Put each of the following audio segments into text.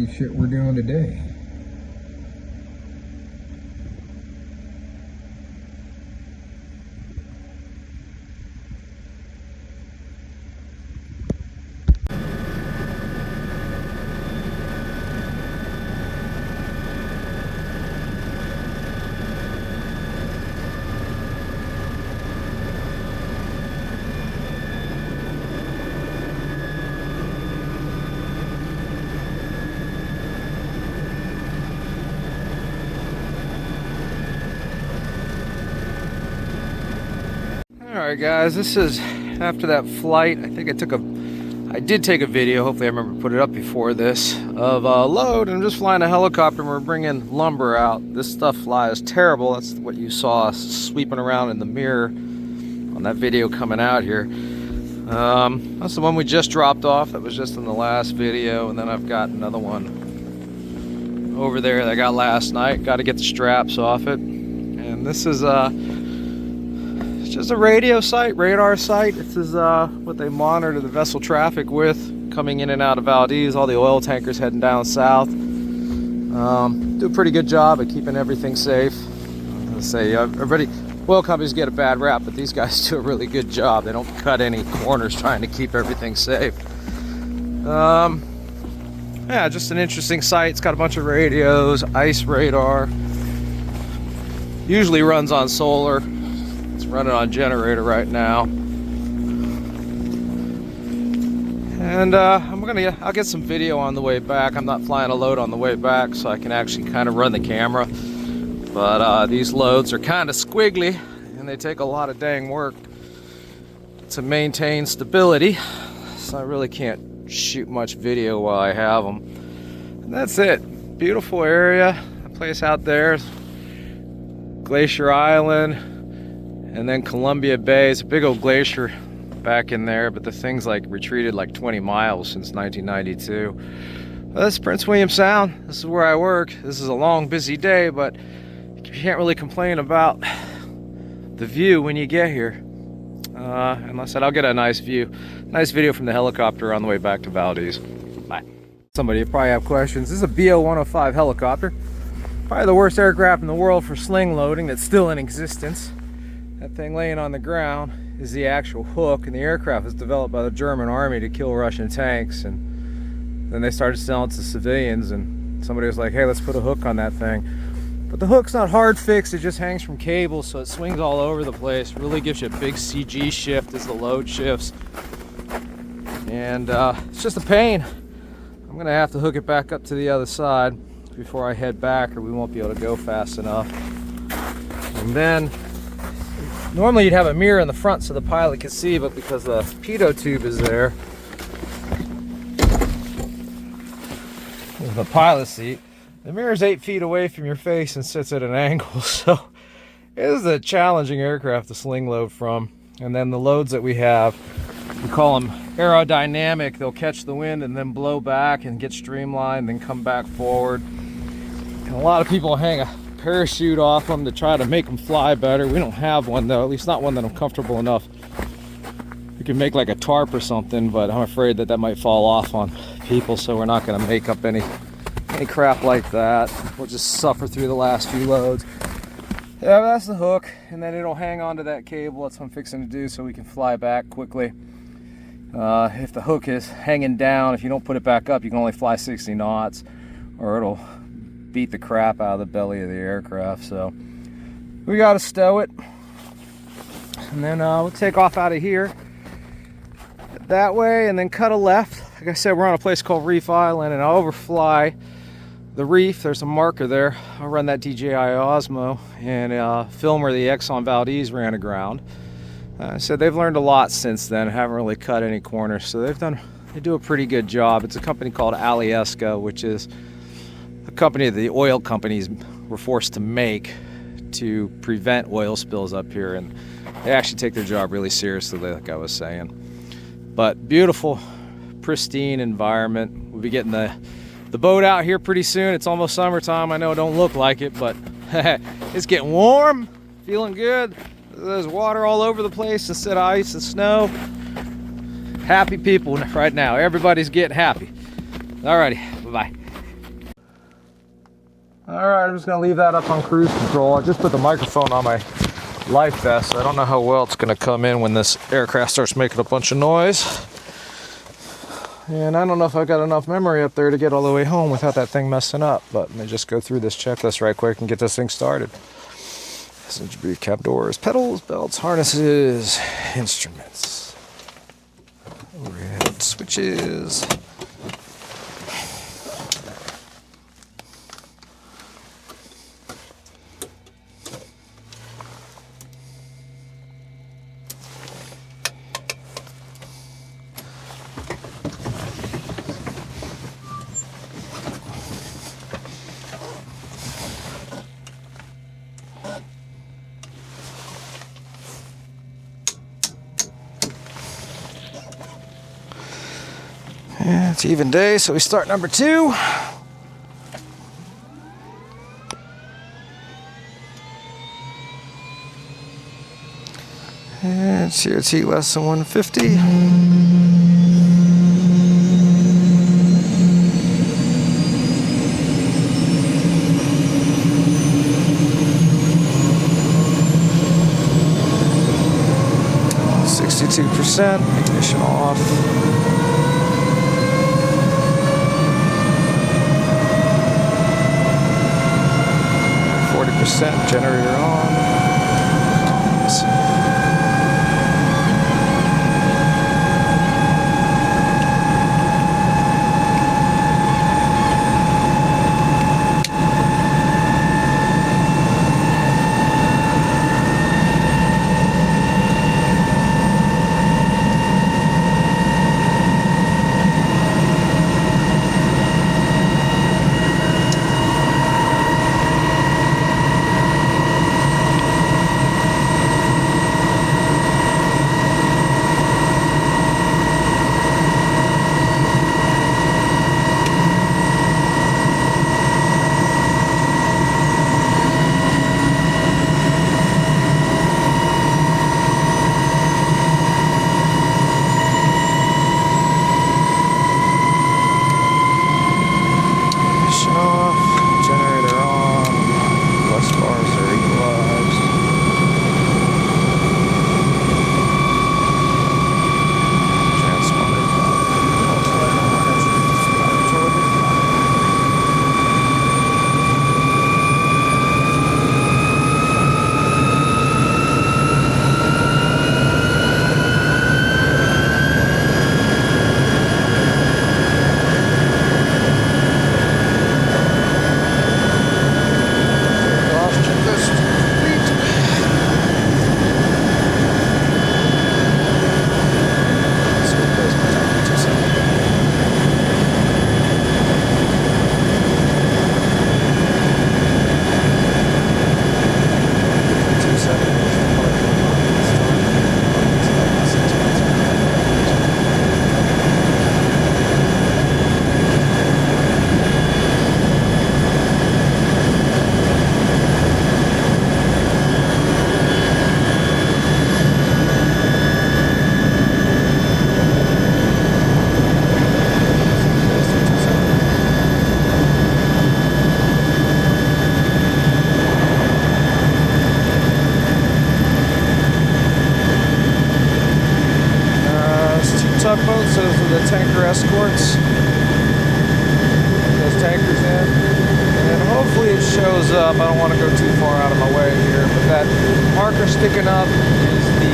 crazy shit we're doing today. Alright guys, this is after that flight. I think I did take a video, hopefully I remember to put it up before this, of a load, and I'm just flying a helicopter and we're bringing lumber out. This stuff flies terrible. That's what you saw sweeping around in the mirror on that video coming out here. That's the one we just dropped off. That was just in the last video, and then I've got another one over there that I got last night. Got to get the straps off it. And this is it's just a radio site, radar site. This is what they monitor the vessel traffic with, coming in and out of Valdez, all the oil tankers heading down south. Do a pretty good job at keeping everything safe. Let's say oil companies get a bad rap, but these guys do a really good job. They don't cut any corners trying to keep everything safe. Yeah, just an interesting site. It's got a bunch of radios, ice radar. Usually runs on solar. Running on generator right now, and I'll get some video on the way back. I'm not flying a load on the way back, so I can actually kind of run the camera, but these loads are kind of squiggly and they take a lot of dang work to maintain stability, so I really can't shoot much video while I have them. And that's it. Beautiful area. A place out there, Glacier Island, and then Columbia Bay. It's a big old glacier back in there, but the thing's like retreated like 20 miles since 1992. Well, this is Prince William Sound. This is where I work. This is a long, busy day, but you can't really complain about the view when you get here. And like I said, I'll get a nice video from the helicopter on the way back to Valdez. Bye. Somebody will probably have questions. This is a BO-105 helicopter. Probably the worst aircraft in the world for sling loading that's still in existence. That thing laying on the ground is the actual hook, and the aircraft was developed by the German army to kill Russian tanks, and then they started selling it to civilians, and somebody was like, hey, let's put a hook on that thing. But the hook's not hard fixed, it just hangs from cables, so it swings all over the place. Really gives you a big CG shift as the load shifts, and it's just a pain. I'm gonna have to hook it back up to the other side before I head back, or we won't be able to go fast enough. And then normally you'd have a mirror in the front so the pilot could see, but because the pitot tube is there, there's the pilot seat. The mirror's 8 feet away from your face and sits at an angle, so it is a challenging aircraft to sling load from. And then the loads that we have, we call them aerodynamic. They'll catch the wind and then blow back and get streamlined and come back forward. And a lot of people hang a parachute off them to try to make them fly better. We don't have one though, at least not one that I'm comfortable enough. We can make like a tarp or something, but I'm afraid that might fall off on people, so we're not going to make up any crap like that. We'll just suffer through the last few loads. Yeah, that's the hook, and then it'll hang onto that cable. That's what I'm fixing to do so we can fly back quickly. If the hook is hanging down, if you don't put it back up, you can only fly 60 knots, or it'll beat the crap out of the belly of the aircraft. So we got to stow it, and then we'll take off out of here that way, and then cut a left. Like I said, we're on a place called Reef Island, and I'll overfly the reef. There's a marker there. I'll run that DJI Osmo and film where the Exxon Valdez ran aground. So they've learned a lot since then. Haven't really cut any corners, so they do a pretty good job. It's a company called Alyeska, which is a company that the oil companies were forced to make to prevent oil spills up here, and they actually take their job really seriously, like I was saying. But beautiful, pristine environment. We'll be getting the boat out here pretty soon. It's almost summertime. I know it don't look like it, but it's getting warm, feeling good. There's water all over the place instead of ice and snow. Happy people right now. Everybody's getting happy. Alrighty, bye-bye. Alright, I'm just going to leave that up on cruise control. I just put the microphone on my life vest. I don't know how well it's going to come in when this aircraft starts making a bunch of noise. And I don't know if I've got enough memory up there to get all the way home without that thing messing up. But let me just go through this checklist right quick and get this thing started. Passenger brief, cab doors, pedals, belts, harnesses, instruments, overhead switches. Yeah, it's even day, so we start number 2. And CRT less than 150. %, ignition off. 40%, generator on. Tugboat says the tanker escorts those tankers in, and hopefully it shows up. I don't want to go too far out of my way here, but that marker sticking up is the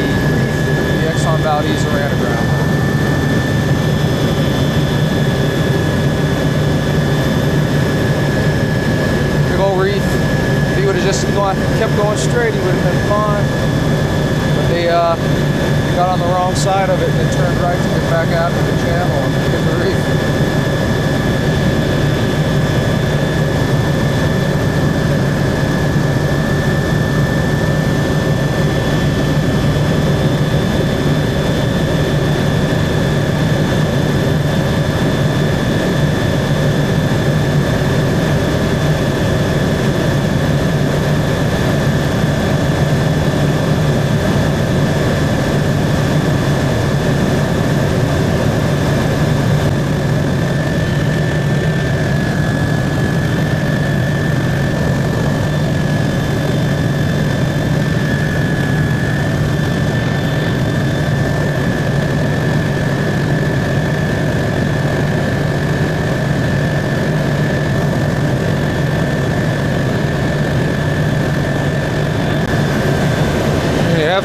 Exxon Valdez Aranagram. Big old reef. If he would have just kept going straight, he would have been fine. But they got on the wrong side of it and then turned right to get back out into the channel and hit the reef.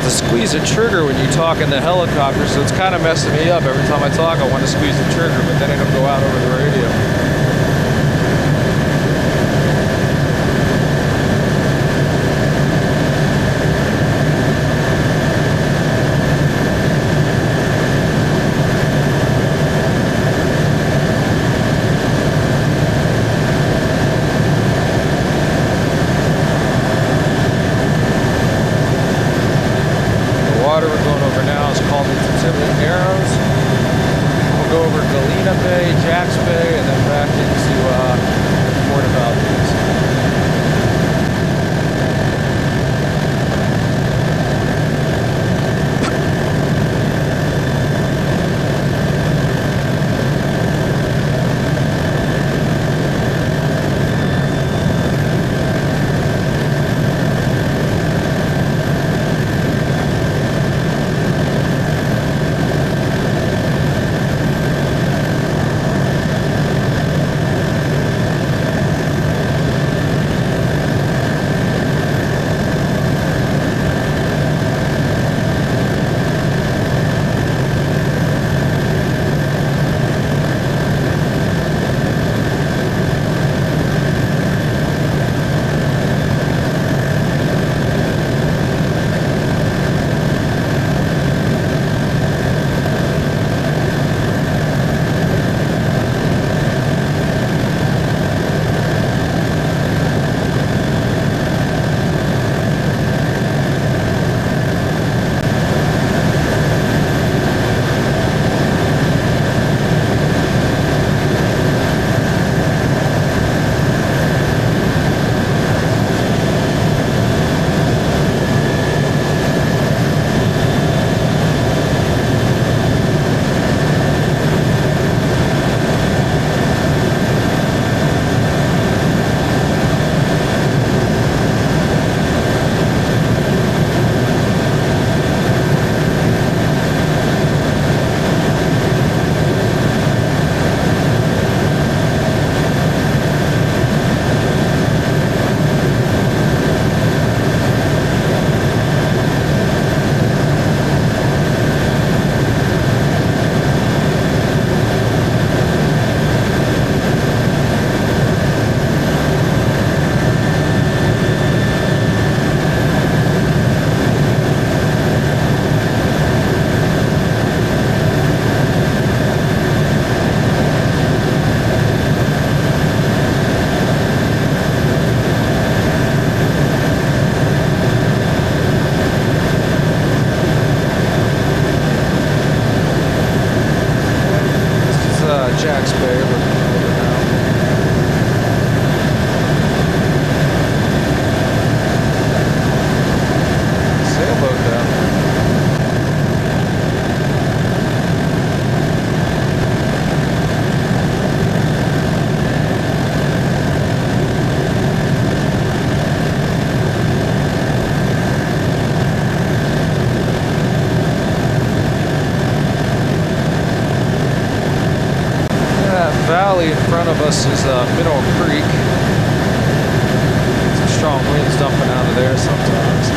to squeeze the trigger when you talk in the helicopter, so it's kind of messing me up. Every time I talk, I want to squeeze the trigger, but then it'll go out over the radio. Jack's Bay, and then back into Port of Valdez. Jack's Bay, looking over now. Sailboat down there. Valley in front of us is Mineral Creek. Some strong winds dumping out of there sometimes.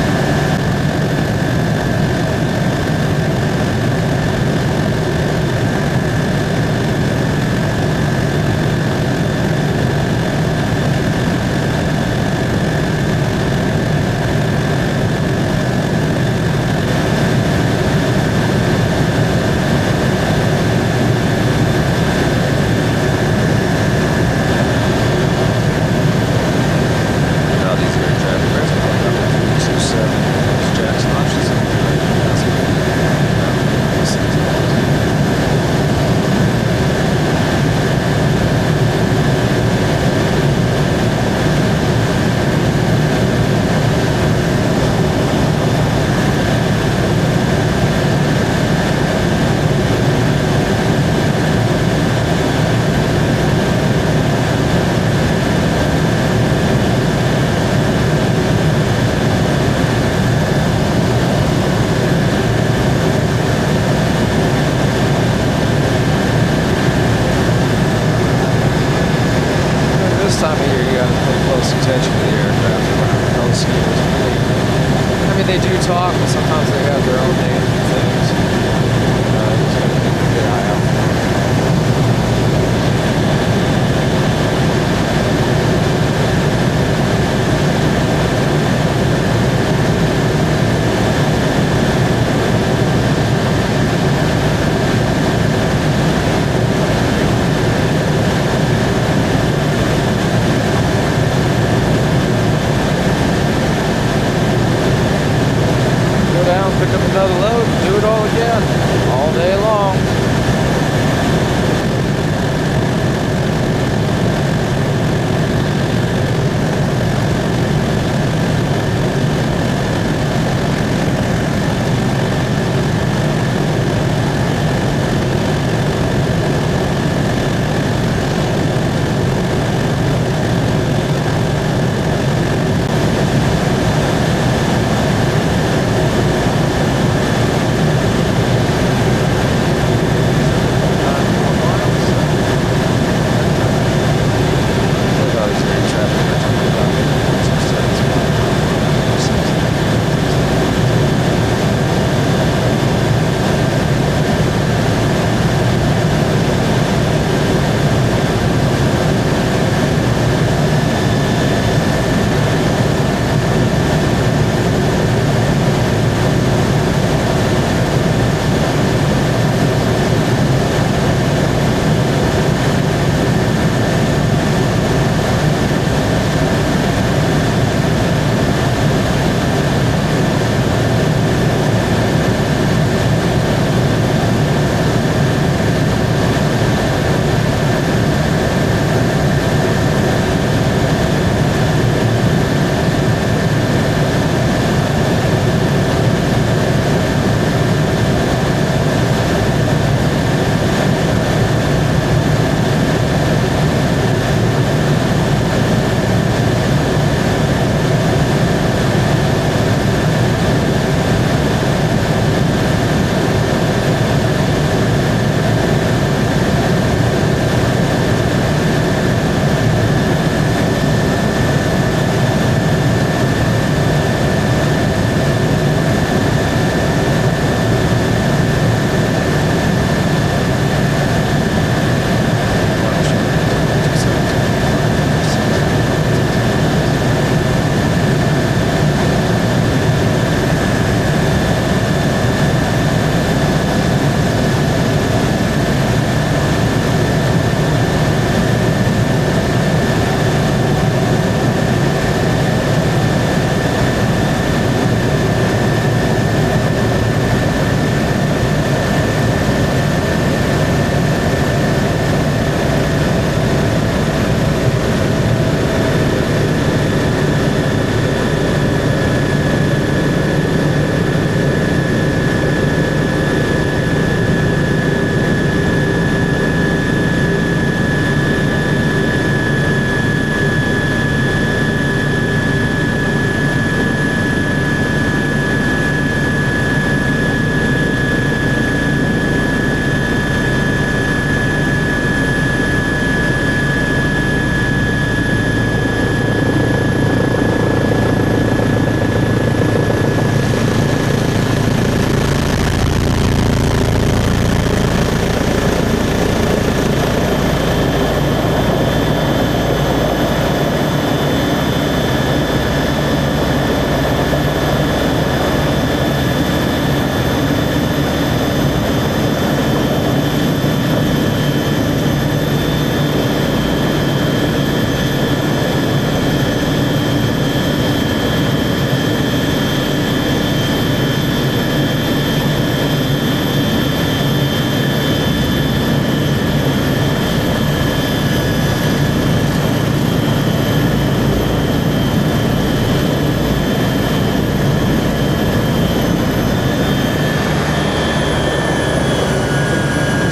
This time of year, you got to pay close attention to the aircraft around. they do talk, but sometimes they have their own names and things. Just gotta keep a good eye out for them. Pick up another load and do it all again, all day long.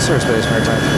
Sir Space Maritime